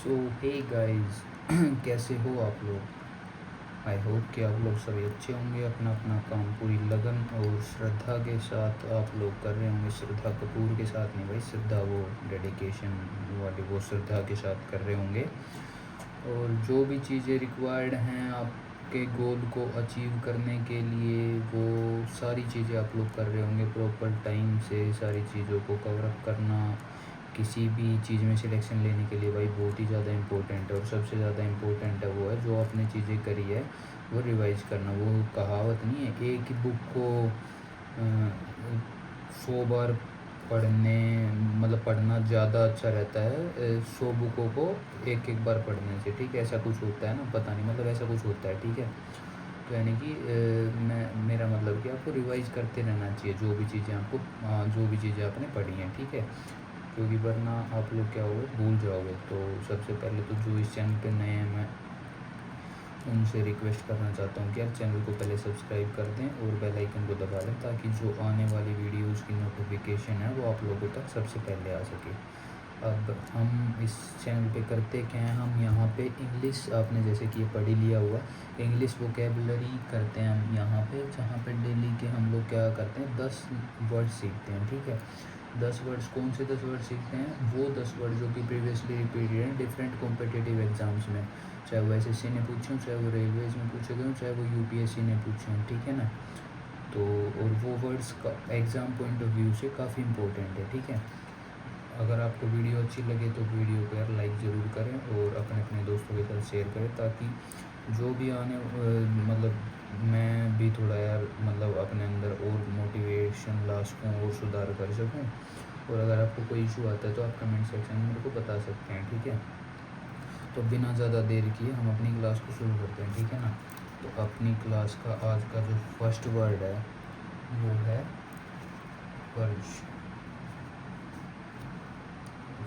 सो hey guys कैसे हो आप लोग। आई होप कि आप लोग सभी अच्छे होंगे। अपना अपना काम पूरी लगन और श्रद्धा के साथ आप लोग कर रहे होंगे। श्रद्धा कपूर के साथ नहीं भाई, श्रद्धा वो डेडिकेशन वाली वो श्रद्धा के साथ कर रहे होंगे। और जो भी चीज़ें रिक्वायर्ड हैं आपके गोल को अचीव करने के लिए, वो सारी चीज़ें आप लोग कर रहे होंगे प्रॉपर टाइम से। सारी चीज़ों को कवर अप करना किसी भी चीज़ में सिलेक्शन लेने के लिए भाई बहुत ही ज़्यादा इम्पोर्टेंट है। और सबसे ज़्यादा इम्पोर्टेंट है वो है जो आपने चीज़ें करी है वो रिवाइज़ करना। वो कहावत नहीं है एक ही बुक को 100 बार पढ़ने, मतलब पढ़ना ज़्यादा अच्छा रहता है 100 बुकों को एक एक बार पढ़ने से। ठीक है, ऐसा कुछ होता है ना, पता नहीं, मतलब ऐसा कुछ होता है। ठीक है, तो यानी कि मेरा मतलब कि आपको रिवाइज़ करते रहना चाहिए जो भी चीज़ें आपको जो भी चीज़ें आपने पढ़ी हैं। ठीक है, क्योंकि वरना आप लोग क्या होगा, भूल जाओगे। तो सबसे पहले तो जो इस चैनल पे नए हैं, मैं उनसे रिक्वेस्ट करना चाहता हूँ कि यार चैनल को पहले सब्सक्राइब कर दें और बेल आइकन को दबा दें, ताकि जो आने वाली वीडियोज़ की नोटिफिकेशन है वो आप लोगों तक सबसे पहले आ सके। अब हम इस चैनल पे करते क्या हैं, हम यहाँ पे इंग्लिश, आपने जैसे कि ये पढ़ ही लिया हुआ, इंग्लिश वोकेबलरी करते हैं हम यहाँ पे, जहाँ पे डेली के हम लोग क्या करते हैं 10 वर्ड सीखते हैं। ठीक है, 10 वर्ड्स, कौन से 10 वर्ड सीखते हैं, वो 10 वर्ड जो कि प्रीवियसली रिपीटेड हैं डिफरेंट कॉम्पिटिटिव एग्जाम्स में, चाहे वो एसएससी ने पूछे हों, चाहे वो रेलवेज में पूछे गए हों, चाहे वो यूपीएससी ने पूछे हों। ठीक है ना, तो और वो वर्ड्स का एग्ज़ाम पॉइंट ऑफ व्यू से काफ़ी इंपॉर्टेंट है। ठीक है, अगर आपको वीडियो अच्छी लगे तो वीडियो को यार लाइक ज़रूर करें और अपने अपने दोस्तों के साथ शेयर करें, ताकि जो भी आने मतलब मैं भी थोड़ा यार मतलब अपने अंदर और मोटिवेशन ला सकूँ और सुधार कर सकूँ। और अगर आपको कोई इशू आता है तो आप कमेंट सेक्शन में मेरे को बता सकते हैं। ठीक है, तो बिना ज़्यादा देर किए हम अपनी क्लास को शुरू करते हैं। ठीक है ना, तो अपनी क्लास का आज का जो फर्स्ट वर्ड है वो है पर्च।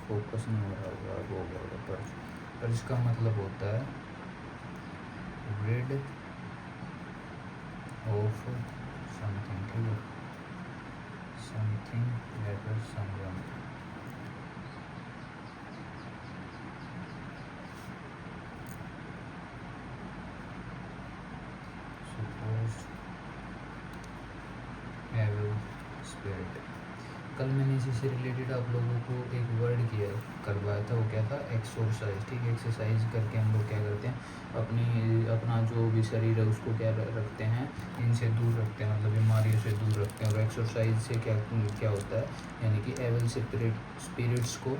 फोकस नहीं हो रहा होगा, वो होगा पर्च। पर्च का मतलब होता है रेड ऑफ समथिंग। ठीक है, something later someone. Suppose evil spirit. कल मैंने इसी से रिलेटेड आप लोगों को एक वर्ड किया करवाया था, वो क्या था, एक्सरसाइज। ठीक है, एक्सरसाइज करके हम लोग क्या करते हैं, अपना जो भी शरीर है उसको क्या रखते हैं, इनसे दूर रखते हैं, मतलब बीमारियों से दूर रखते हैं। और एक्सरसाइज से क्या क्या होता है, यानी कि एवल स्पिरिट्स को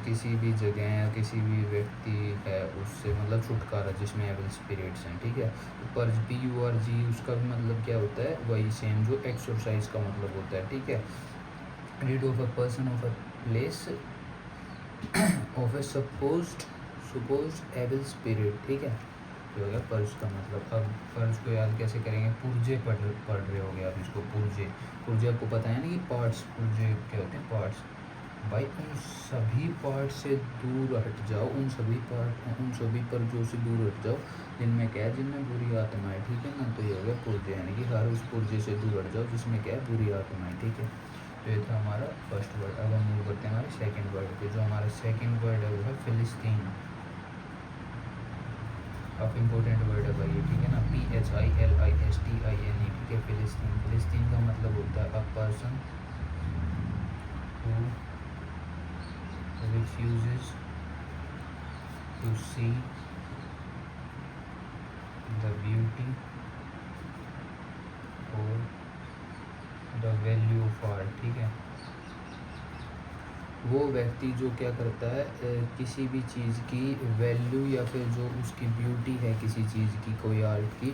किसी भी जगह या किसी भी व्यक्ति है उससे मतलब छुटकारा, जिसमें एवल स्पिरिट्स हैं। ठीक है, तो पर्ज PURG उसका भी मतलब क्या होता है, वही सेम जो एक्सरसाइज का मतलब होता है। ठीक है, rid of a person of a place of a supposed evil spirit। ठीक है, जो हो गया पर्ज का मतलब। अब पर्ज को याद कैसे करेंगे, पुर्जे पढ़ रहे हो गए आप इसको, पुर्जे। पुर्जे आपको पता है ना कि पार्ट्स, पुर्जे क्या होते हैं, पार्ट्स। भाई उन सभी पार्ट से दूर हट जाओ, उन सभी पर्जों से दूर हट जाओ जिनमें क्या है, जिनमें बुरी आत्मा है। ठीक है ना, तो ये हो गया पुर्जे, यानी कि हर उस पुर्जे से दूर हट जाओ जिसमें क्या है, बुरी आत्मा है। ठीक है, तो ये था हमारा फर्स्ट वर्ड। अब हम मूव करते हैं हमारे सेकंड वर्ड पे। जो हमारा सेकंड वर्ड है वो है फिलिस्तीन। अब इम्पोर्टेंट वर्ड है भाई ये। ठीक है ना, PHILISTINE। ठीक है, फिलिस्तीन। फिलिस्तीन का मतलब होता है अ person who refuses to see the beauty or the value of art। ठीक है, वो व्यक्ति जो क्या करता है, किसी भी चीज़ की वैल्यू या फिर जो उसकी ब्यूटी है किसी चीज़ की, कोई आर्ट की,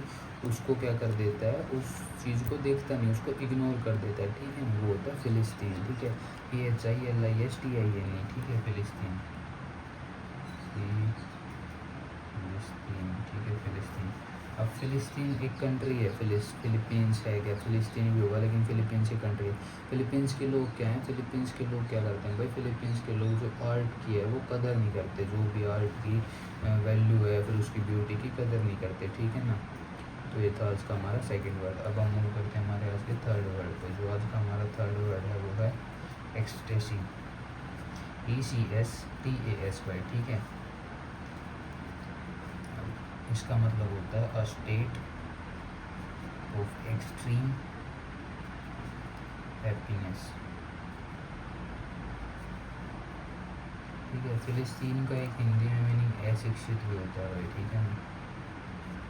उसको क्या कर देता है, उस चीज़ को देखता नहीं, उसको इग्नोर कर देता है। ठीक है, वो होता है फिलिस्तीन। ठीक है, PHILISTINE। ठीक है, फिलिस्तीन, फिलिस्तीन। ठीक है, फिलिस्तीन। अब फिलिस्तीन एक कंट्री है, फिलीपींस है क्या, फिलिस्तीन भी होगा लेकिन फिलीपींस एक कंट्री है। फिलीपींस के लोग क्या हैं, फिलीपींस के लोग क्या करते हैं भाई, फिलीपींस के लोग जो आर्ट की है वो कदर नहीं करते, जो भी आर्ट की वैल्यू है फिर उसकी ब्यूटी की कदर नहीं करते। ठीक है ना, तो ये था आज का हमारा सेकंड वर्ड। अब हम मूव करते हैं हमारे आज के थर्ड वर्ड पे। जो आज का हमारा थर्ड वर्ड है वो है एक्सटेसी, ECSTASY। ठीक है, इसका मतलब होता है a state of extreme happiness. ठीक है, फ़िलिस्तीन का एक हिंदी में मीनिंग अशिक्षित भी होता है भाई, ठीक है ना,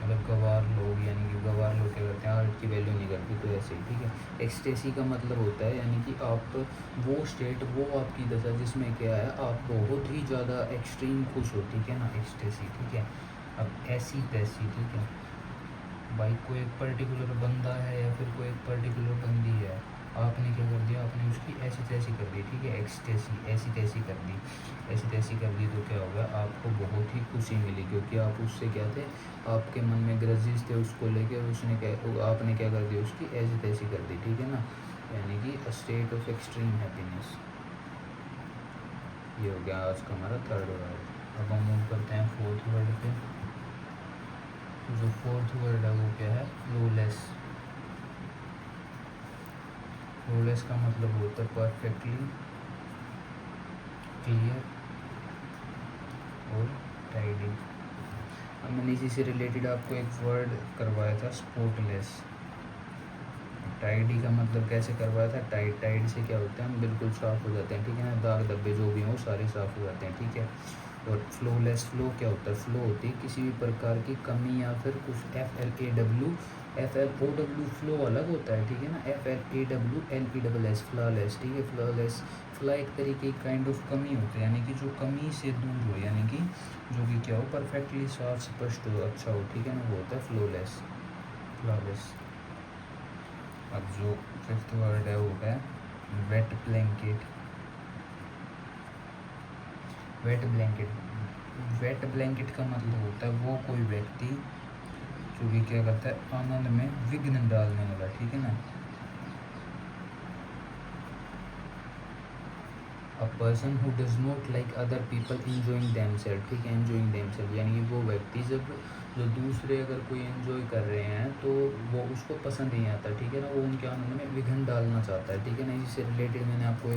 मतलब गवार लोग, यानी कि गवार लोग क्या करते हैं, आर्ट की वैल्यू नहीं करते, तो ऐसे ही। ठीक है, एक्सटेसी का मतलब होता है यानी कि आप वो स्टेट, वो आपकी दशा जिसमें क्या है, आप बहुत ही ज़्यादा एक्सट्रीम खुश हो, ठीक है ना, एक्सटेसी। ठीक है, अब ऐसी तैसी, ठीक है भाई, कोई एक पर्टिकुलर बंदा है या फिर कोई एक पर्टिकुलर बंदी है, आपने क्या कर दिया, आपने उसकी ऐसी तैसी कर दी, ठीक है, एक्सटेसी, ऐसी तैसी कर दी, ऐसी तैसी कर दी, तो क्या होगा, आपको बहुत ही खुशी मिली, क्योंकि आप उससे क्या थे, आपके मन में ग्रजेस थे उसको लेके, उसने क्या, आपने क्या कर दिया, उसकी ऐसी तैसी कर दी, ठीक है ना, यानी कि a state of extreme happiness. ये हो गया आज का हमारा थर्ड वर्ड। अब हम मूव करते हैं फोर्थ वर्ड पे। जो फोर्थ वर्ड है वो क्या है, फ्लोलेस। फ्लोलेस का मतलब होता है परफेक्टली क्लियर और टाइडी। अब मैंने इसी से रिलेटेड आपको एक वर्ड करवाया था, स्पॉटलेस। टाइडी का मतलब कैसे करवाया था, टाइड, टाइड से क्या होता है, हम बिल्कुल साफ़ हो जाते हैं, ठीक है ना, दाग धब्बे जो भी हों सारे साफ़ हो जाते हैं, ठीक है। और फ्लोलेस, फ्लो क्या होता है, फ्लो होती है किसी भी प्रकार की कमी या फिर कुछ, FLAW, FLOW फ्लो अलग होता है, ठीक है ना, FLAWLESS फ्लॉलेस, ठीक है, फ्लॉलेस, फ्ला एक तरीके की काइंड ऑफ कमी होती है, यानी कि जो कमी से दूर हो, यानी कि जो कि क्या हो, परफेक्टली साफ स्पष्ट हो, अच्छा हो, ठीक है ना, वो होता है फ्लोलेस, फ्लॉलेस। अब जो फिफ्थ वर्ड है वो है wait blanket. Wait blanket, wait blanket का मतलब होता है वो कोई व्यक्ति जो कि क्या करता है, आनंद में विघ्न डालने वाला, ठीक है ना, a person who does not like other people enjoying themselves, ठीक है, इंजॉइंग देमसेल्फ, यानी कि वो व्यक्ति जब, जो दूसरे अगर कोई एंजॉय कर रहे हैं तो वो उसको पसंद नहीं आता, ठीक है ना, वो उनके आनंद में विघ्न डालना चाहता है, ठीक है ना। इससे रिलेटेड मैंने आपको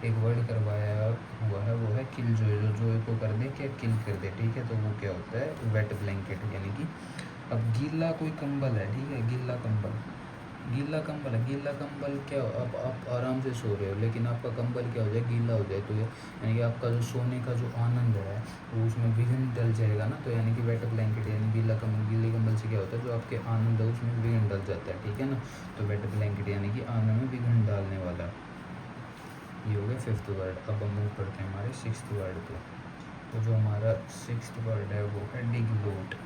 एक वर्ड करवाया हुआ है, वो है किल जॉय, जो जॉय को कर दे, क्या किल कर दे, ठीक है, तो वो क्या होता है, वेट ब्लैंकेट, यानी कि अब गीला कोई कंबल है, ठीक है, गीला कंबल, गीला कंबल है, गीला कंबल क्या, अब आप आराम से सो रहे हो लेकिन आपका कंबल क्या हो जाए, गीला हो जाए, तो यानी कि आपका जो सोने का जो आनंद है वो उसमें विघ्न डल जाएगा ना, तो यानी कि वेट ब्लैंकेट यानी गीला कंबल, गीले कंबल से क्या होता है, जो आपके आनंद है उसमें विघ्न डल जाता है, ठीक है ना, तो वेट ब्लैंकेट यानी कि आनंद में विघ्न डालने वाला। ये हो गया फिफ्थ वर्ड। अब हम मूव करते हैं हमारे सिक्स्थ वर्ड पे। तो जो हमारा सिक्स्थ वर्ड है वो है डिगलोट।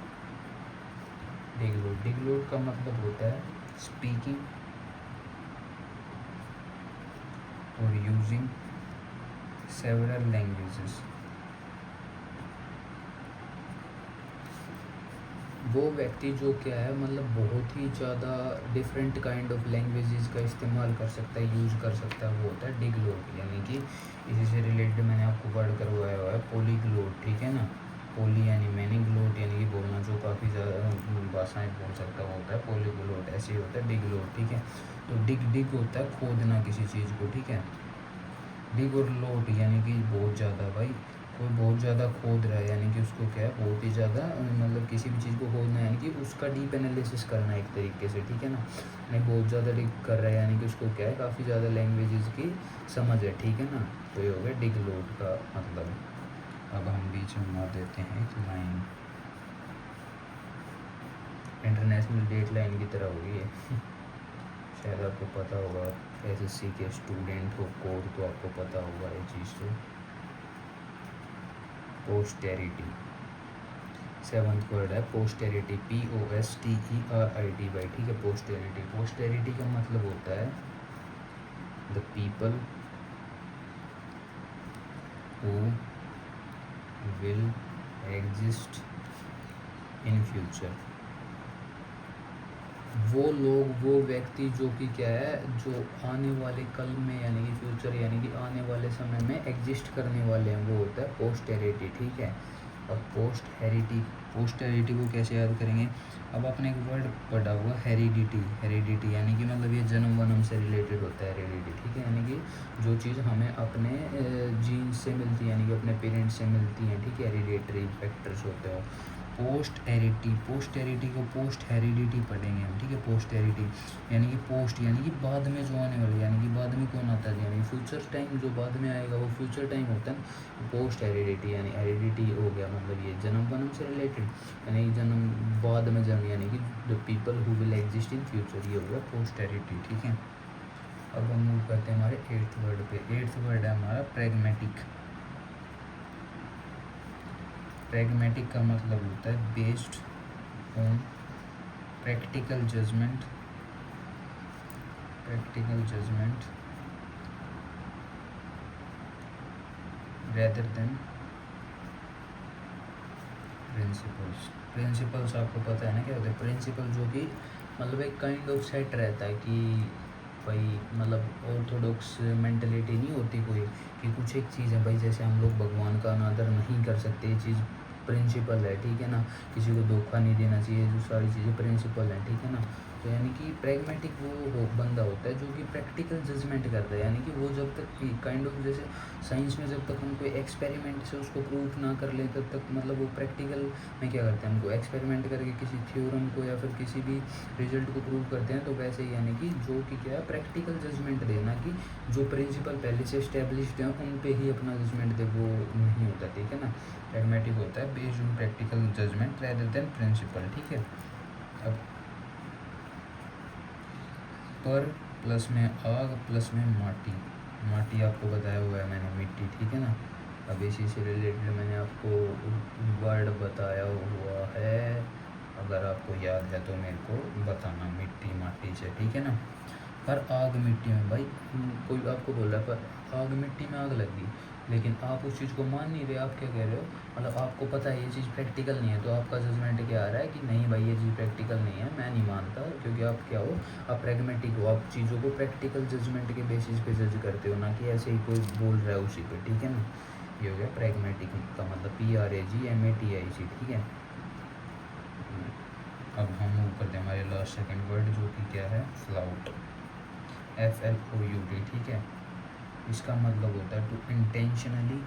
डिगलोट, डिगलोट का मतलब होता है स्पीकिंग और यूजिंग सेवरल लैंग्वेजेस। वो व्यक्ति जो क्या है, मतलब बहुत ही ज़्यादा डिफरेंट काइंड ऑफ लैंग्वेजेस का इस्तेमाल कर सकता है, यूज़ कर सकता है, वो होता है डिगलोट। यानी कि इसी से रिलेटेड मैंने आपको वर्ड करवाया हुआ है पॉलीग्लोट, ठीक है ना, पोली यानी मैनी, ग्लोट यानी कि बोलना, जो काफ़ी ज़्यादा भाषाएं बोल सकता है, वो होता है पॉलीग्लोट। ऐसे ही होता है डिगलोट, ठीक है। तो डिग, डिग होता है खोदना किसी चीज़ को, ठीक है, डिग, और लोट यानी कि बहुत ज़्यादा, भाई कोई बहुत ज़्यादा खोद रहा है, यानी कि उसको क्या है, बहुत ही ज़्यादा, मतलब किसी भी चीज़ को खोदना यानी कि उसका डीप एनालिसिस करना एक तरीके से, ठीक है ना, नहीं बहुत ज़्यादा डिग कर रहा है यानी कि उसको क्या है, काफ़ी ज़्यादा लैंग्वेजेस की समझ है, ठीक है ना, तो ये हो गया डिग लोट का मतलब। अब हम बीच में मार देते हैं एक लाइन, इंटरनेशनल डेट लाइन की तरह होगी ये शायद आपको पता होगा, SSC के स्टूडेंट हो कोड तो आपको पता होगा ये चीज़। तो पोस्टेरिटी, सेवंथ वर्ड है पोस्टेरिटी, POSTERITY भाई, ठीक है, पोस्टेरिटी। पोस्टेरिटी का मतलब होता है the people who will exist in future. वो लोग, वो व्यक्ति जो कि क्या है, जो आने वाले कल में यानी कि फ्यूचर यानी कि आने वाले समय में एग्जिस्ट करने वाले हैं, वो होता है पोस्टेरिटी, ठीक है। अब पोस्टेरिटी, पोस्टेरिटी को कैसे याद करेंगे, अब आपने एक वर्ड पढ़ा हुआ हेरिडिटी, हेरिडिटी यानी कि मतलब ये जन्म वन्म से रिलेटेड होता है हेरिडिटी, ठीक है, यानी कि जो चीज़ हमें अपने जीन्स से मिलती है, यानी कि अपने पेरेंट्स से मिलती हैं, ठीक है, हेरिडेटरी फैक्टर्स होते हैं। पोस्टेरिटी को पोस्ट हेरिडिटी पढ़ेंगे हम, ठीक है। पोस्टेरिटी यानी कि पोस्ट यानी कि बाद में जो आने वाले, यानी कि बाद में कौन आता है, यानी फ्यूचर टाइम जो बाद में आएगा वो फ्यूचर टाइम होता है। पोस्ट हेरिडिटी यानी हेरिडिटी हो गया मतलब ये जन्म वन्म से रिलेटेड, यानी जन्म बाद में जन्म, यानी कि the people who will exist in future, ये हो गया पोस्टेरिटी, ठीक है। अब हम मूव करते हैं हमारे 8th वर्ड पे। 8th वर्ड है हमारा प्रैग्मेटिक। प्रैग्मेटिक का मतलब होता है based on practical judgement rather than principles आपको पता है ना क्या होता है प्रिंसिपल, जो कि मतलब एक काइंड ऑफ सेट रहता है कि भाई मतलब ऑर्थोडॉक्स मेंटलिटी नहीं होती कोई, कि कुछ एक चीज़ है भाई, जैसे हम लोग भगवान का अनादर नहीं कर सकते, ये चीज़ प्रिंसिपल है, ठीक है ना। किसी को धोखा नहीं देना चाहिए, जो सारी चीज़ें प्रिंसिपल हैं, ठीक है ना। तो यानी कि प्रैग्मेटिक वो बंदा होता है जो कि प्रैक्टिकल जजमेंट करता है, यानी कि वो जब तक काइंड ऑफ जैसे साइंस में जब तक हम कोई एक्सपेरिमेंट से उसको प्रूफ ना कर ले तब तक मतलब वो प्रैक्टिकल में क्या करते हैं, हमको एक्सपेरिमेंट करके किसी थ्योरम को या फिर किसी भी रिजल्ट को प्रूव करते हैं। तो वैसे ही यानी कि जो कि क्या है प्रैक्टिकल जजमेंट देना, कि जो प्रिंसिपल पहले से इस्टेब्लिश्ड हैं उन पे ही अपना जजमेंट दे, वो नहीं होता, ठीक है ना। प्रैग्मेटिक होता है based on practical judgement rather than principle, ठीक है। अब पर प्लस में आग प्लस में माटी आपको बताया हुआ है मैंने, मिट्टी, ठीक है ना। अब इसी से रिलेटेड मैंने आपको वर्ड बताया हुआ है, अगर आपको याद है तो मेरे को बताना, मिट्टी माटी से, ठीक है ना। पर आग मिट्टी में, भाई कोई आपको बोल रहा है पर आग मिट्टी में आग लग गई, लेकिन आप उस चीज़ को मान नहीं रहे, आप क्या कह रहे हो, मतलब आपको पता है ये चीज़ प्रैक्टिकल नहीं है, तो आपका जजमेंट क्या आ रहा है कि नहीं भाई ये चीज़ प्रैक्टिकल नहीं है, मैं नहीं मानता, क्योंकि आप क्या हो, आप प्रैग्मेटिक हो, आप चीज़ों को प्रैक्टिकल जजमेंट के बेसिस पे जज करते हो, ना कि ऐसे ही कोई बोल रहा है उसी पे, ठीक है ना। ये हो गया प्रैग्मेटिक का मतलब PRAGMATIC, ठीक है। अब हम मूव करते हैं हमारे लास्ट सेकेंड वर्ड, जो कि क्या है, फ्लाउट, FLOUT, ठीक है। इसका मतलब होता है to intentionally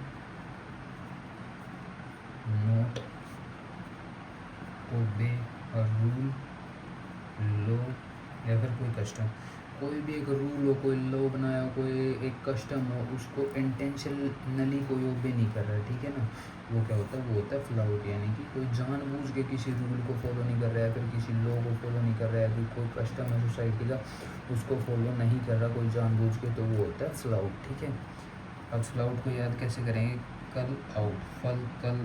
not obey a rule, law या फिर कोई कस्टम, कोई भी एक रूल हो, कोई लॉ बनाया, कोई एक कस्टम हो, उसको इंटेंशनली कोई ओबे नहीं कर रहा है, ठीक है ना। वो क्या होता है, वो होता है फ्लाउट, यानी कि कोई जानबूझ के किसी रूल को फॉलो नहीं कर रहा है, फिर किसी लॉ को फॉलो नहीं कर रहा है, फिर कोई कस्टम है सोसाइटी का उसको फॉलो नहीं कर रहा कोई जानबूझ के, तो वो होता है फ्लाउट, ठीक है। अब फ्लाउट को याद कैसे करेंगे, कल आउट, कल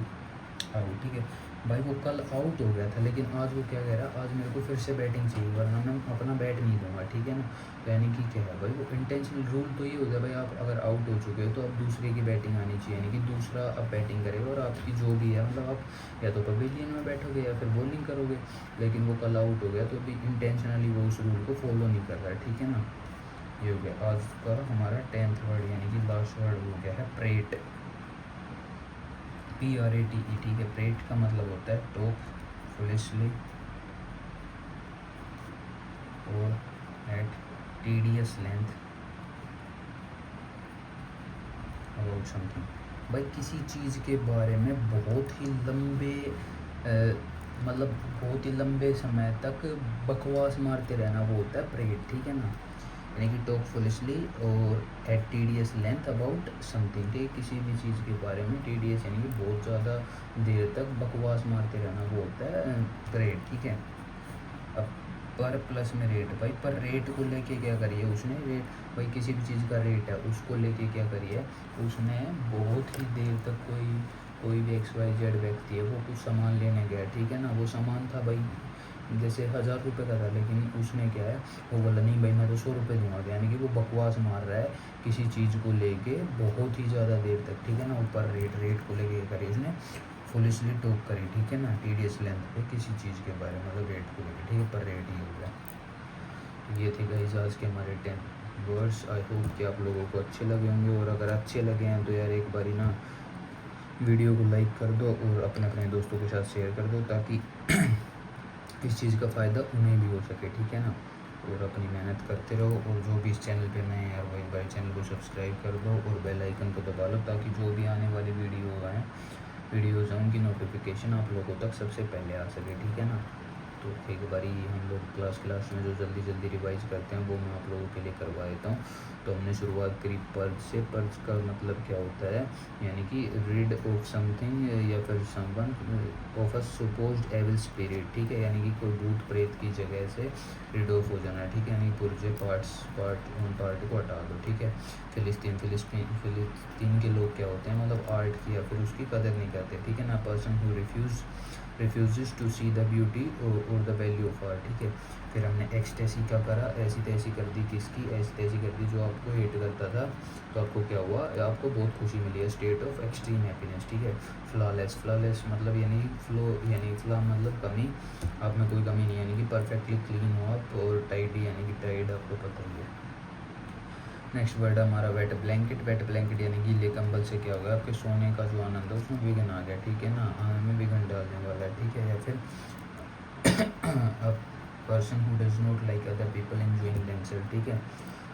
आउट, ठीक है। भाई वो कल आउट हो गया था, लेकिन आज वो क्या कह रहा है, आज मेरे को फिर से बैटिंग चाहिए वरना मैं अपना बैट नहीं दूंगा, ठीक है ना। तो यानी कि क्या है भाई, वो इंटेंशनल रूल तो ये होता है भाई, आप अगर आउट हो चुके हो तो अब दूसरे की बैटिंग आनी चाहिए, यानी कि दूसरा अब बैटिंग करेगा और आपकी जो भी है मतलब आप या तो पवेलियन में बैठोगे या फिर बॉलिंग करोगे, लेकिन वो कल आउट हो गया तो अभी इंटेंशनली वो उस रूल को फॉलो नहीं कर रहा है, ठीक है ना। ये हो गया आज का हमारा 10th वर्ड, यानी कि लास्ट वर्ड हो गया है प्रेट, PRATE, ठीक है। प्रेट का मतलब होता है टॉक फुलिशली और at tedious length about something, भाई किसी चीज़ के बारे में बहुत ही लंबे मतलब बहुत ही लंबे समय तक बकवास मारते रहना, वो होता है प्रेट, ठीक है ना। यानी कि टॉक फुलिशली और at tedious length about something, ठीक है। किसी भी चीज़ के बारे में टीडियस यानी कि बहुत ज़्यादा देर तक बकवास मारते रहना, वो होता है प्रेट, ठीक है। अब पर प्लस में रेट, भाई पर रेट को लेके क्या करिए उसने, रेट भाई किसी भी चीज़ का रेट है उसको लेके क्या करिए, उसने बहुत ही देर तक कोई भी XYZ व्यक्ति है वो कुछ सामान लेने गया, ठीक है ना। वो सामान था भाई जैसे 1000 रुपये का था, लेकिन उसने क्या है वो बोला नहीं भाई मैं तो 100 रुपये दूंगा, यानी कि वो बकवास मार रहा है किसी चीज़ को लेके बहुत ही ज़्यादा देर तक, ठीक है ना। ऊपर रेट को लेके करी उसने फुलिशली टॉक करी, ठीक है ना, टीडियस लेंथ पे किसी चीज़ के बारे में, मतलब रेट को लेके, ठीक है। पर रेट ही हो गया। ये थे गाइस आज के हमारे 10 वर्ड्स। आई होप कि आप लोगों को अच्छे लगे होंगे, और अगर अच्छे लगे हैं तो यार एक बारी ना वीडियो को लाइक कर दो और अपने अपने दोस्तों के साथ शेयर कर दो, ताकि इस चीज़ का फ़ायदा उन्हें भी हो सके, ठीक है ना। और अपनी मेहनत करते रहो, और जो भी इस चैनल पे नए हैं यार वो एक बार चैनल को सब्सक्राइब कर दो और बेल आइकन को दबा लो, ताकि जो भी आने वाली वीडियोज़ हैं उनकी उनकी नोटिफिकेशन आप लोगों तक सबसे पहले आ सके, ठीक है ना। तो एक बारी हम लोग क्लास में जो जल्दी जल्दी रिवाइज करते हैं वो मैं आप लोगों के लिए करवा देता हूँ। तो हमने शुरुआत करी पर्ज से। पर्ज का मतलब क्या होता है, यानी कि रीड ऑफ समथिंग या फिर someone of a supposed evil spirit, ठीक है, यानी कि कोई भूत प्रेत की जगह से रीड ऑफ हो जाना, ठीक है, यानी पुर्जे पार्ट को हटा दो, ठीक है। फिलिस्तीन के लोग क्या होते हैं, मतलब आर्ट की या फिर उसकी कदर नहीं करते, ठीक है ना। Person who refuse to see the beauty और द वैल्यू ऑफ आर्ट, ठीक है। फिर हमने एक्सटेसी का करा, ऐसी तैसी कर दी, किसकी ऐसी तैसी कर दी, जो आपको हेट करता था तो आपको क्या हुआ, आपको बहुत खुशी मिली है, स्टेट ऑफ एक्सट्रीम हैप्पीनेस, ठीक है। फ्लॉलेस मतलब यानी फ्लो यानी फ्लॉ मतलब कमी, आप में कोई कमी नहीं, यानी कि परफेक्टली क्लीन हो आप। और टाइडी यानी कि टाइड आपको पता ही है। नेक्स्ट वर्ड हमारा वेट ब्लैंकेट यानी गीले कंबल से क्या होगा, आपके सोने का जो आनंद है उसमें विघन आ गया, ठीक है ना, आनंद में विघन डालने वाला है, ठीक है। या फिर person who does not like other people enjoying themselves, ठीक है।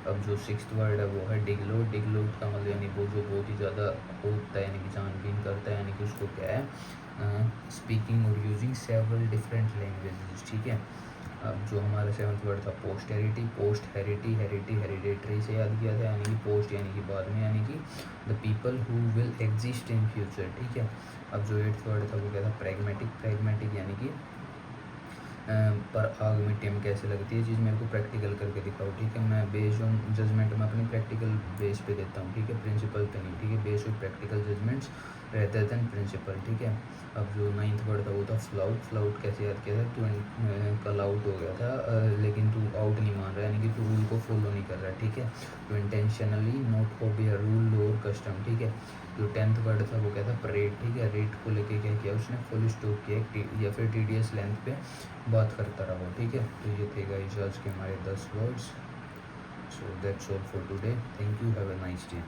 अब जो सिक्स्थ वर्ड है वो है डिगलोट का मतलब यानी वो जो बहुत ही ज़्यादा होता है, यानी कि जानबीन करता है, यानी कि उसको क्या है, स्पीकिंग और यूजिंग सेवरल डिफरेंट लैंग्वेजेस, ठीक है। अब जो हमारा सेवन्थ वर्ड था हेरिडेटरी से याद किया था, यानी कि पोस्ट यानी कि बाद में, यानी कि the people who will exist in future, ठीक है। अब जो एट्थ वर्ड था वो क्या था, प्रैग्मेटिक यानी कि पर आग मिट्टी में कैसे लगती है चीज़, मेरे को प्रैक्टिकल करके दिखाओ, ठीक है। मैं बेस्ड ऑन जजमेंट में अपनी प्रैक्टिकल बेस पे देता हूँ, ठीक है, प्रिंसिपल पे नहीं, ठीक है। Based on practical judgements rather than principle, ठीक है। अब जो नाइन्थ वर्ड था वो था फ्लाउट कैसे याद किया था, तू कल आउट हो गया था लेकिन तू आउट नहीं मान रहा, यानी कि तू रूल को फॉलो नहीं कर रहा, ठीक है। तो intentionally not obey a rule और कस्टम, ठीक है। जो टेंथ वर्ड था वो क्या था, परेड, ठीक है। रेट को लेके क्या किया उसने, फुल स्टॉप किया या फिर टीडीएस लेंथ पे बात करता रहा, ठीक है। तो ये थे गाइस आज के हमारे 10 words. So that's all for today, thank you, have a nice day.